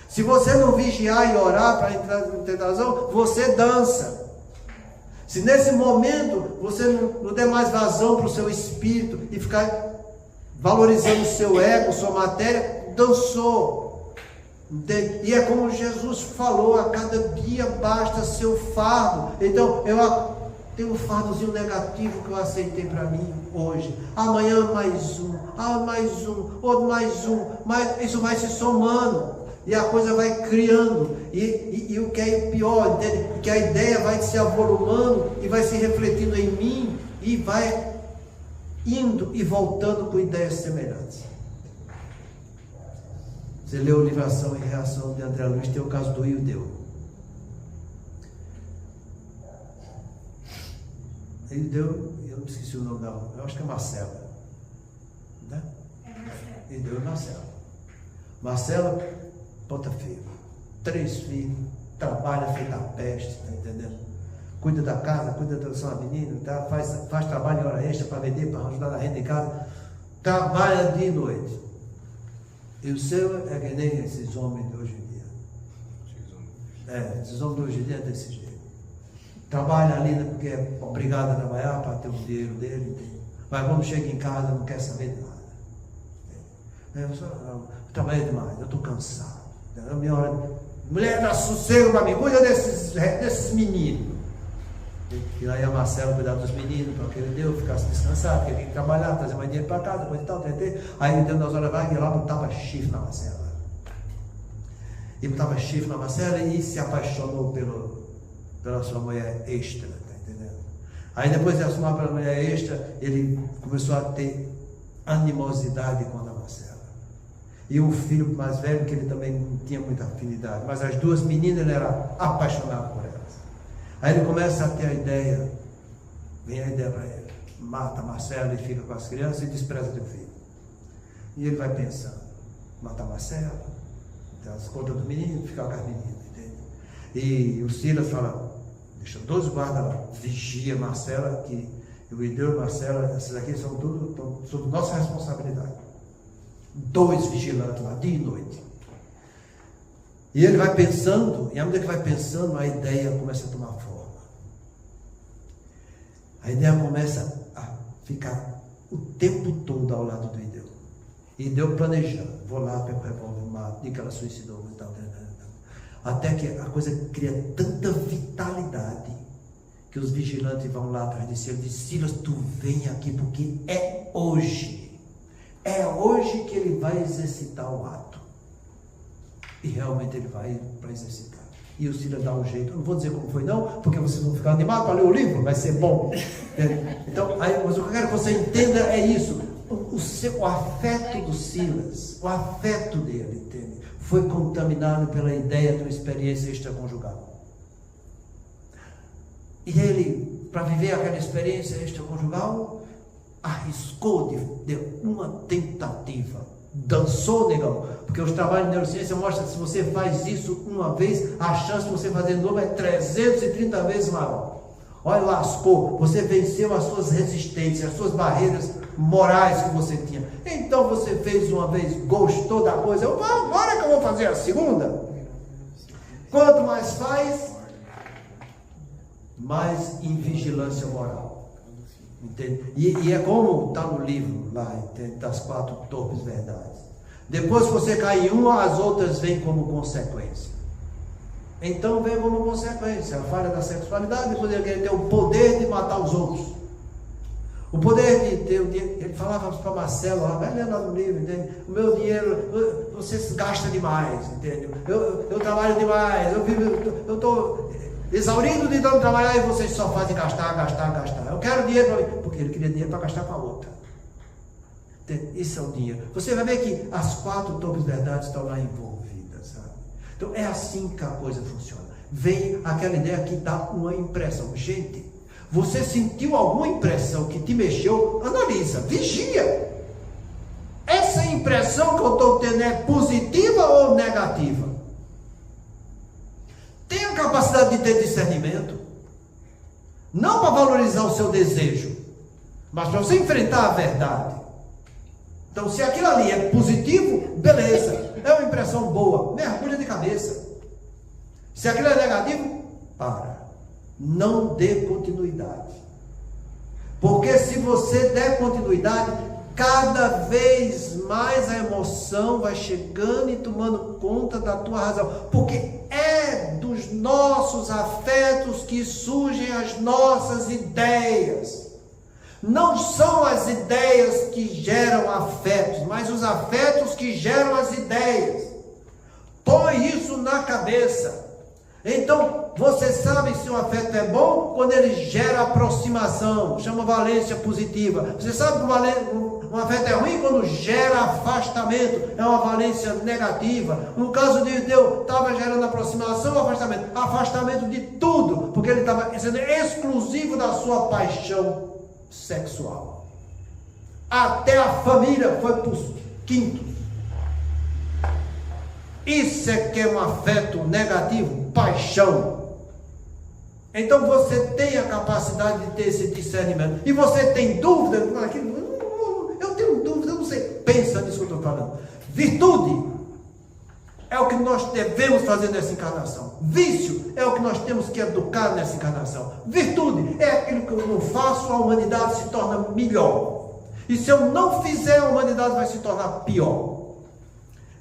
Se você não vigiar e orar para entrar em tentação, você dança. Se nesse momento você não der mais vazão para o seu espírito e ficar valorizando o seu ego, sua matéria, dançou. Entende? E é como Jesus falou, a cada dia basta seu fardo. Então eu tenho um fardozinho negativo que eu aceitei para mim hoje. Amanhã mais um, outro mais um, mas isso vai se somando. E a coisa vai criando, e o que é pior, entende? Que a ideia vai se avolumando e vai se refletindo em mim, e vai indo e voltando com ideias semelhantes. Você leu o livro Ação e Reação de André Luiz, tem o caso do Ildeu. Ildeu, eu não esqueci o nome dela, eu acho que é Marcela, né? Ildeu e Marcela. Marcela, ponta firme, 3 filhos, trabalha feita a peste, tá entendendo? Cuida da casa, cuida da sua menina, tá? faz trabalho em hora extra para vender, para ajudar na renda em casa, trabalha dia e noite. E o seu é que nem esses homens de hoje em dia. Esses homens de hoje em dia é desse jeito. Trabalha ali porque é obrigado a trabalhar para ter o dinheiro dele, entende? Mas quando chega em casa não quer saber de nada. Eu trabalhei demais, eu estou cansado. Minha hora, mulher, dá sossego para mim, cuida desses meninos. E aí a Marcela cuidava dos meninos, para que ele deu, ficasse descansado, porque ele tinha que trabalhar, trazer mais dinheiro para casa, coisa e tal, tentei. Aí ele deu nas horas vagas e lá botava chifre na Marcela. E botava chifre na Marcela e se apaixonou pela sua mulher extra, tá entendendo? Aí depois de assumir pela mulher extra, ele começou a ter animosidade com a Marcela. E o filho mais velho, que ele também não tinha muita afinidade, mas as 2 meninas ele era apaixonado por elas. Aí ele começa a ter a ideia, vem a ideia para ele, mata Marcela e fica com as crianças e despreza teu filho. E ele vai pensando, mata Marcela, tem as contas do menino, fica com as meninas, entende? E o Silas fala, deixa 2 guardas lá, vigia Marcela, que o Ildeu e Marcela, esses aqui são tudo sob nossa responsabilidade. 2 vigilantes lá, dia e noite. E ele vai pensando, e à medida que vai pensando, a ideia começa a tomar forma. A ideia começa a ficar o tempo todo ao lado do Ildeu. E deu planejando, vou lá, pego o revólver, mato, digo que ela suicidou e tal. Até que a coisa cria tanta vitalidade que os vigilantes vão lá atrás de si. Ele diz, Silas, tu vem aqui porque é hoje. É hoje que ele vai exercitar o ato. E realmente ele vai para exercitar. E o Silas dá um jeito. Eu não vou dizer como foi não, porque vocês vão ficar animados para ler o livro, vai ser bom. Então, mas o que eu quero que você entenda é isso. O afeto do Silas, o afeto dele, entende? Foi contaminado pela ideia de uma experiência extraconjugal. E ele, para viver aquela experiência extraconjugal, arriscou de uma tentativa. Dançou, negão, porque os trabalhos de neurociência mostram que se você faz isso uma vez, a chance de você fazer de novo é 330 vezes maior. Olha, lascou, você venceu as suas resistências, as suas barreiras morais que você tinha. Então você fez uma vez, gostou da coisa, agora que eu vou fazer a segunda. Quanto mais faz, mais invigilância moral. Entende? E é como está no livro lá, entende? Das 4 torpes verdades. Depois que você cai em uma, as outras vêm como consequência. Então vem como consequência a falha da sexualidade, depois ele quer ter o poder de matar os outros. O poder de ter o dinheiro. Ele falava para Marcelo, vai lendo lá no livro, entende? O meu dinheiro, você gasta demais, entende? Eu trabalho demais, eu estou exaurindo de tanto trabalhar e vocês só fazem gastar. Eu quero dinheiro para mim, porque ele queria dinheiro para gastar com a outra. Isso é o dinheiro. Você vai ver que as 4 torpes verdades estão lá envolvidas, sabe? Então é assim que a coisa funciona. Vem aquela ideia que dá uma impressão. Gente, você sentiu alguma impressão que te mexeu? Analisa, vigia. Essa impressão que eu estou tendo é positiva ou negativa? Tenha capacidade de ter discernimento. Não para valorizar o seu desejo, mas para você enfrentar a verdade. Então, se aquilo ali é positivo, beleza, é uma impressão boa, mergulha de cabeça. Se aquilo é negativo, para. Não dê continuidade. Porque se você der continuidade, cada vez mais a emoção vai chegando e tomando conta da tua razão. Porque é dos nossos afetos que surgem as nossas ideias. Não são as ideias que geram afetos, mas os afetos que geram as ideias. Põe isso na cabeça. Então, você sabe se o afeto é bom quando ele gera aproximação, chama valência positiva. Você sabe que um afeto é ruim quando gera afastamento, é uma valência negativa. No caso de Deus, estava gerando aproximação ou afastamento? Afastamento de tudo, porque ele estava sendo exclusivo da sua paixão sexual. Até a família foi para os quintos. Isso é que é um afeto negativo, paixão. Então você tem a capacidade de ter esse discernimento. E você tem dúvida? Eu tenho dúvida, eu não sei. Pensa nisso que eu estou falando. Virtude é o que nós devemos fazer nessa encarnação. Vício é o que nós temos que educar nessa encarnação. Virtude é aquilo que eu não faço, a humanidade se torna melhor. E se eu não fizer, a humanidade vai se tornar pior.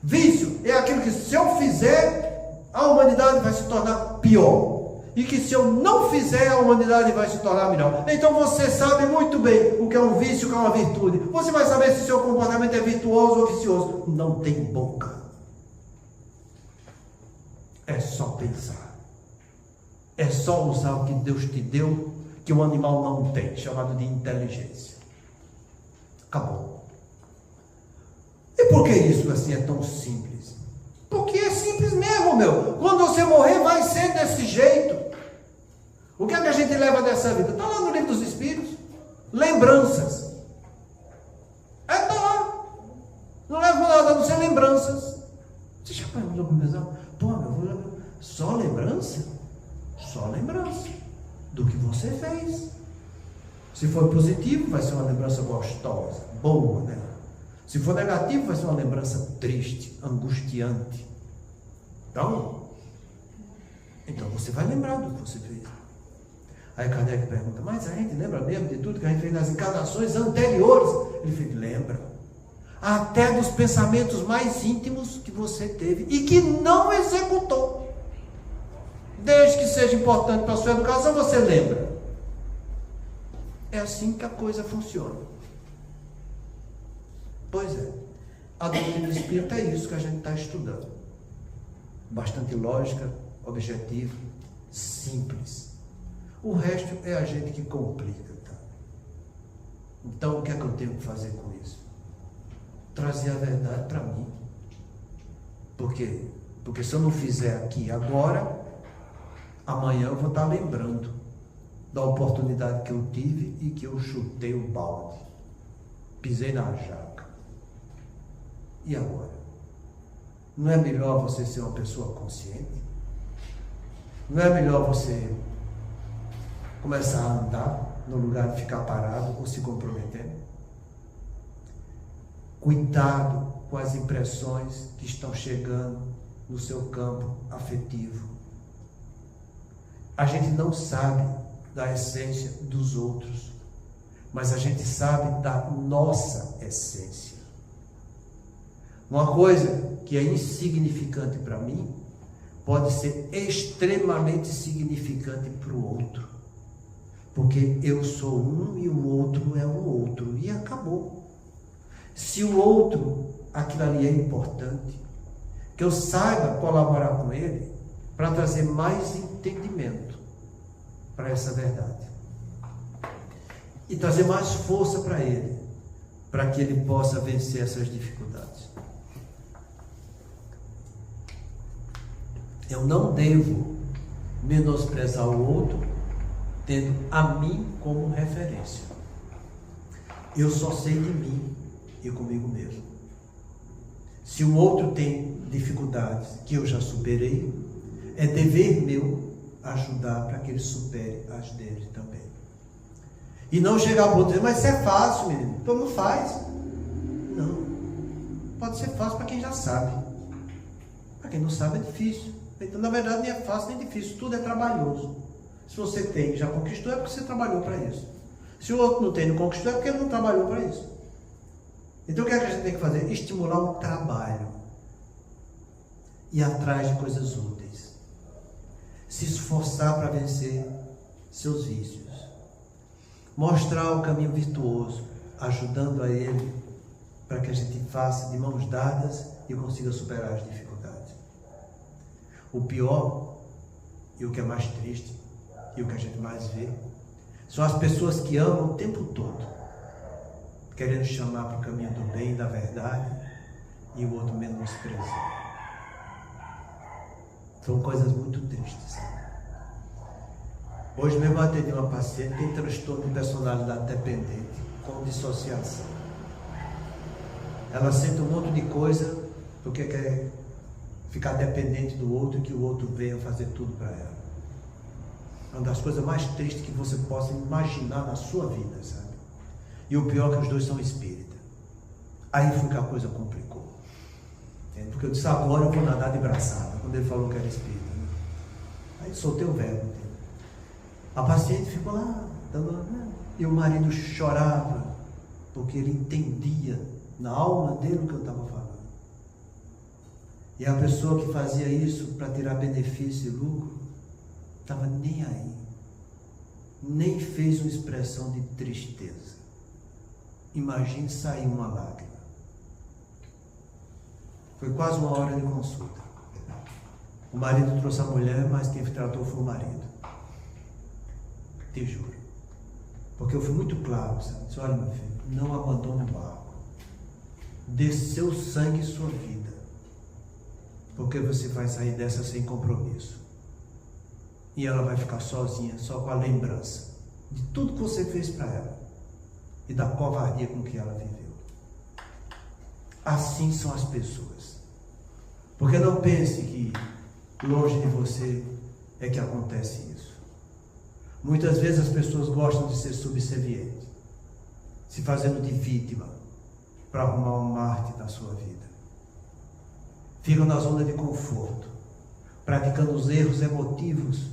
Vício é aquilo que se eu fizer, a humanidade vai se tornar pior. E que se eu não fizer, a humanidade vai se tornar melhor. Então você sabe muito bem o que é um vício, o que é uma virtude. Você vai saber se seu comportamento é virtuoso ou vicioso. Não tem boca. É só pensar. É só usar o que Deus te deu, que o animal não tem, chamado de inteligência. Acabou. E por que isso assim é tão simples? Porque é simples mesmo, meu. Quando você morrer, vai ser desse jeito. O que é que a gente leva dessa vida? Está lá no livro dos Espíritos. Lembranças. Está lá. Não leva nada a não ser lembranças. Você já parou para pensar? Pô, meu, só lembrança? Só lembrança do que você fez. Se for positivo, vai ser uma lembrança gostosa, boa, né? Se for negativo, vai ser uma lembrança triste, angustiante. Então você vai lembrar do que você fez. Aí Kardec pergunta, mas a gente lembra mesmo de tudo que a gente fez nas encarnações anteriores? Ele fez, lembra. Até dos pensamentos mais íntimos que você teve e que não executou. Desde que seja importante para a sua educação, você lembra. É assim que a coisa funciona. Pois é, a doutrina espírita é isso que a gente está estudando. Bastante lógica, objetiva, simples. O resto é a gente que complica, tá? Então o que é que eu tenho que fazer com isso? Trazer a verdade para mim. Por quê? Porque se eu não fizer aqui agora, amanhã eu vou estar lembrando da oportunidade que eu tive e que eu chutei o balde, pisei na jaca. E agora? Não é melhor você ser uma pessoa consciente? Não é melhor você começar a andar no lugar de ficar parado ou se comprometendo? Cuidado com as impressões que estão chegando no seu campo afetivo. A gente não sabe da essência dos outros, mas a gente sabe da nossa essência. Uma coisa que é insignificante para mim pode ser extremamente significante para o outro, porque eu sou um e o outro é o outro, e acabou. Se o outro, aquilo ali é importante, que eu saiba colaborar com ele para trazer mais entendimento para essa verdade e trazer mais força para ele, para que ele possa vencer essas dificuldades. Eu não devo menosprezar o outro tendo a mim como referência. Eu só sei de mim e comigo mesmo. Se o outro tem dificuldades que eu já superei, é dever meu ajudar para que ele supere as dele também. E não chegar ao ponto de dizer, mas isso é fácil, menino, todo mundo faz. Não. Pode ser fácil para quem já sabe. Para quem não sabe é difícil. Então, na verdade, nem é fácil nem difícil, tudo é trabalhoso. Se você tem e já conquistou, é porque você trabalhou para isso. Se o outro não tem e não conquistou, é porque ele não trabalhou para isso. Então, o que é que a gente tem que fazer? Estimular o trabalho. Ir atrás de coisas úteis. Se esforçar para vencer seus vícios. Mostrar o caminho virtuoso, ajudando a ele, para que a gente faça de mãos dadas e consiga superar as dificuldades. O pior, e o que é mais triste, e o que a gente mais vê, são as pessoas que amam o tempo todo, querendo chamar para o caminho do bem, da verdade, e o outro menosprezando. São coisas muito tristes. Hoje mesmo eu atendi uma paciente que tem transtorno de personalidade dependente, com dissociação. Ela sente um monte de coisa porque quer ficar dependente do outro e que o outro venha fazer tudo para ela. Uma das coisas mais tristes que você possa imaginar na sua vida, sabe? E o pior é que os dois são espíritas. Aí foi que a coisa complicou. Entende? Porque eu disse, agora eu vou nadar de braçada, quando ele falou que era espírita. Né? Aí soltei o verbo. Entende? A paciente ficou lá, e o marido chorava, porque ele entendia na alma dele o que eu estava falando. E a pessoa que fazia isso para tirar benefício e lucro, estava nem aí, nem fez uma expressão de tristeza. Imagine sair uma lágrima. Foi quase uma hora de consulta. O marido trouxe a mulher, mas quem tratou foi o marido. Te juro. Porque eu fui muito claro, sabe? Disse, olha, meu filho, não abandone o barco. Dê seu sangue e sua vida. Porque você vai sair dessa sem compromisso. E ela vai ficar sozinha, só com a lembrança de tudo que você fez para ela. E da covardia com que ela viveu. Assim são as pessoas. Porque não pense que longe de você é que acontece isso. Muitas vezes as pessoas gostam de ser subservientes, se fazendo de vítima para arrumar um mártir na sua vida. Ficam na zona de conforto, praticando os erros emotivos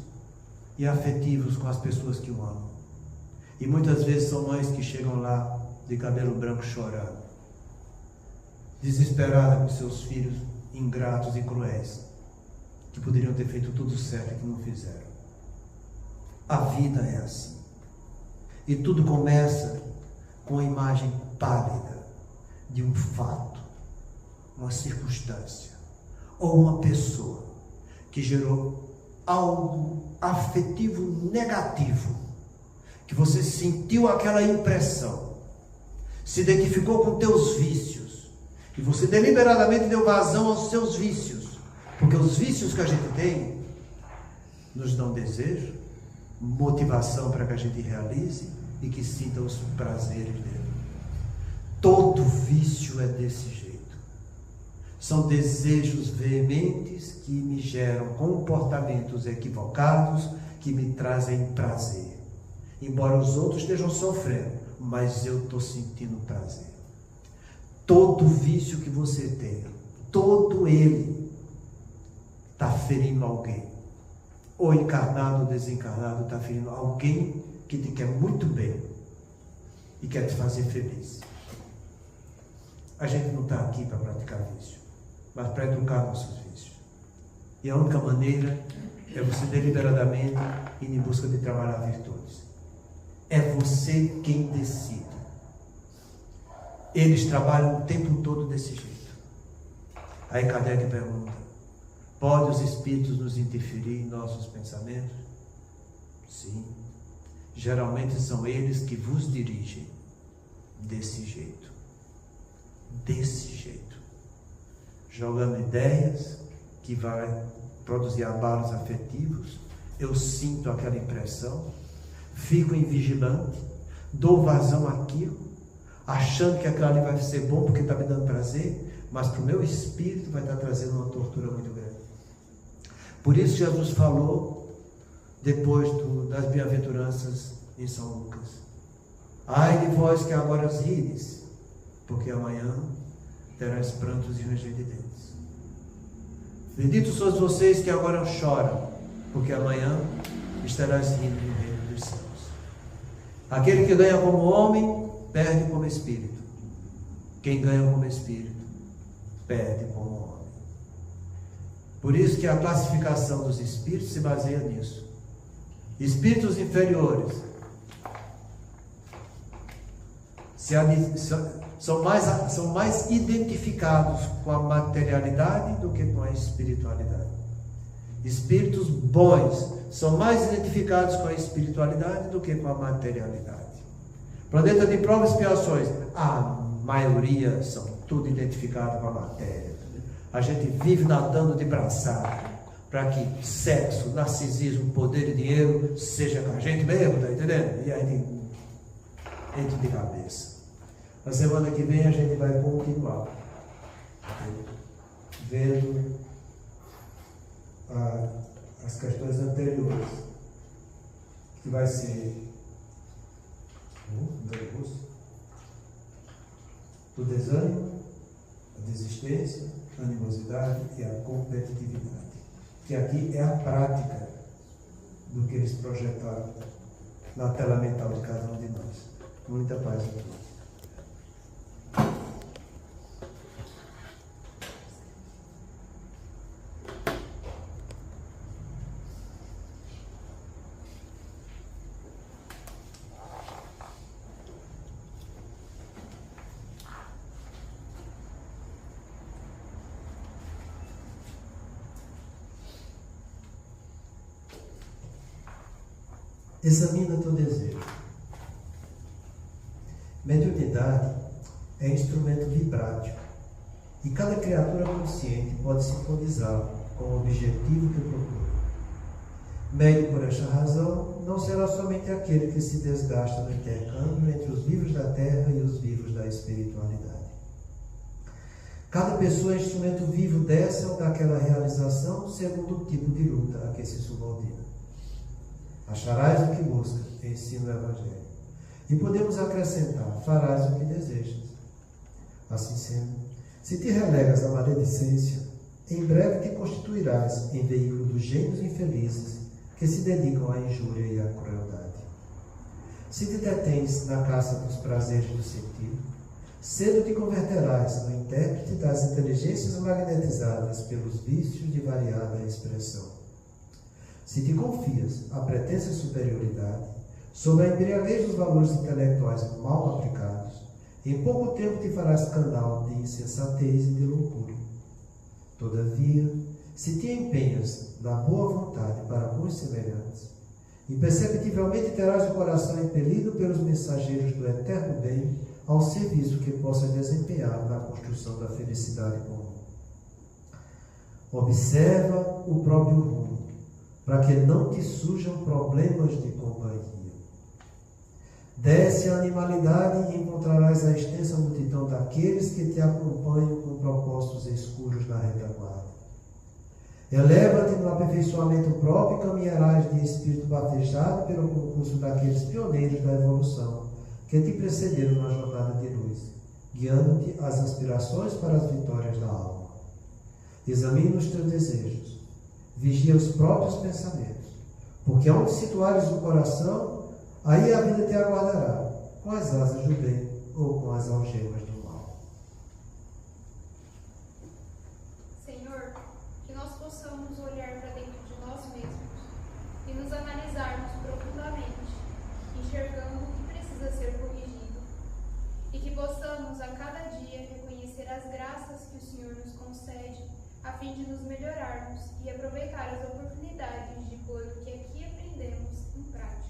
e afetivos com as pessoas que o amam. E muitas vezes são mães que chegam lá de cabelo branco chorando, desesperadas com seus filhos ingratos e cruéis, que poderiam ter feito tudo certo e que não fizeram. A vida é assim. E tudo começa com a imagem pálida de um fato, uma circunstância ou uma pessoa que gerou algo afetivo negativo, que você sentiu aquela impressão, se identificou com teus vícios e você deliberadamente deu vazão aos seus vícios, porque os vícios que a gente tem nos dão desejo, motivação para que a gente realize e que sinta os prazeres dele. Todo vício é desse jeito. São desejos veementes que me geram comportamentos equivocados que me trazem prazer. Embora os outros estejam sofrendo, mas eu estou sentindo prazer. Todo vício que você tem, todo ele está ferindo alguém. Ou encarnado ou desencarnado, está ferindo alguém que te quer muito bem e quer te fazer feliz. A gente não está aqui para praticar vício, mas para educar nossos vícios. E a única maneira é você deliberadamente ir em busca de trabalhar virtudes. É você quem decide. Eles trabalham o tempo todo desse jeito. Aí Kardec pergunta: pode os espíritos nos interferir em nossos pensamentos? Sim. Geralmente são eles que vos dirigem desse jeito. Desse jeito. Jogando ideias que vai produzir abalos afetivos. Eu sinto aquela impressão, fico invigilante, dou vazão àquilo, achando que aquilo ali vai ser bom porque está me dando prazer, mas para o meu espírito vai estar trazendo uma tortura muito grande. Por isso Jesus falou, depois das bem-aventuranças em São Lucas: ai de vós que agora rides, porque amanhã terás prantos e ranger de dentes. Benditos sois vocês que agora choram, porque amanhã estarás rindo no reino dos céus. Aquele que ganha como homem, perde como espírito. Quem ganha como espírito, perde como homem. Por isso que a classificação dos espíritos se baseia nisso. Espíritos inferiores são mais identificados com a materialidade do que com a espiritualidade. Espíritos bons são mais identificados com a espiritualidade do que com a materialidade. Planeta de provas e expiações, a maioria são tudo identificado com a matéria. A gente vive nadando de braçada para que sexo, narcisismo, poder e dinheiro seja com a gente mesmo, tá entendendo? E aí entra de cabeça. Na semana que vem a gente vai continuar vendo as questões anteriores, que vai ser o desânimo, a desistência, a animosidade e a competitividade, que aqui é a prática do que eles projetaram na tela mental de cada um de nós. Muita paz a todos. Examina teu desejo. Mediunidade é instrumento vibrátil e cada criatura consciente pode sintonizá-lo com o objetivo que procura. Médio por esta razão, não será somente aquele que se desgasta no intercâmbio entre os vivos da terra e os vivos da espiritualidade. Cada pessoa é instrumento vivo dessa ou daquela realização segundo o tipo de luta a que se subordina. Acharás o que busca, ensina o Evangelho. E podemos acrescentar: farás o que desejas. Assim sendo, se te relegas à maledicência, em breve te constituirás em veículo dos gênios infelizes que se dedicam à injúria e à crueldade. Se te detens na caça dos prazeres do sentido, cedo te converterás no intérprete das inteligências magnetizadas pelos vícios de variada expressão. Se te confias à pretensa superioridade, sob a embriaguez dos valores intelectuais mal aplicados, em pouco tempo te farás canal de insensatez e de loucura. Todavia, se te empenhas na boa vontade para com os semelhantes, imperceptivelmente terás o coração impelido pelos mensageiros do eterno bem ao serviço que possa desempenhar na construção da felicidade comum. Observa o próprio rumo, para que não te surjam problemas de companhia. Desce a animalidade e encontrarás a extensa multidão daqueles que te acompanham com propósitos escuros na retaguarda. Eleva-te no aperfeiçoamento próprio e caminharás de espírito batejado pelo concurso daqueles pioneiros da evolução que te precederam na jornada de luz, guiando-te às aspirações para as vitórias da alma. Examina os teus desejos, vigia os próprios pensamentos, porque onde situares o coração, aí a vida te aguardará, com as asas do bem ou com as algemas do mal. Senhor, que nós possamos olhar para dentro de nós mesmos e nos analisarmos profundamente, enxergando o que precisa ser corrigido, e que possamos a cada dia reconhecer as graças que o Senhor nos concede, a fim de nos melhorarmos e aproveitar as oportunidades de pôr o que aqui aprendemos em prática.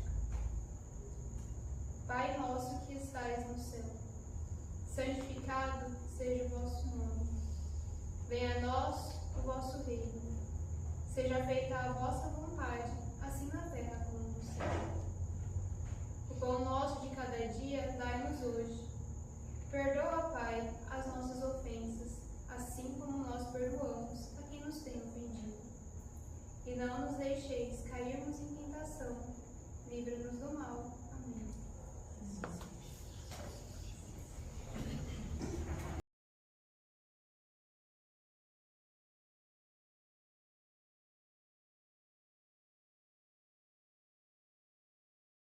Pai nosso que estais no céu, santificado seja o vosso nome. Venha a nós o vosso reino. Seja feita a vossa vontade, assim na terra como no céu. O pão nosso de cada dia dai-nos hoje. Perdoa, Pai, as nossas ofensas, assim como nós perdoamos a quem nos tem ofendido. E não nos deixeis cairmos em tentação. Livra-nos do mal. Amém.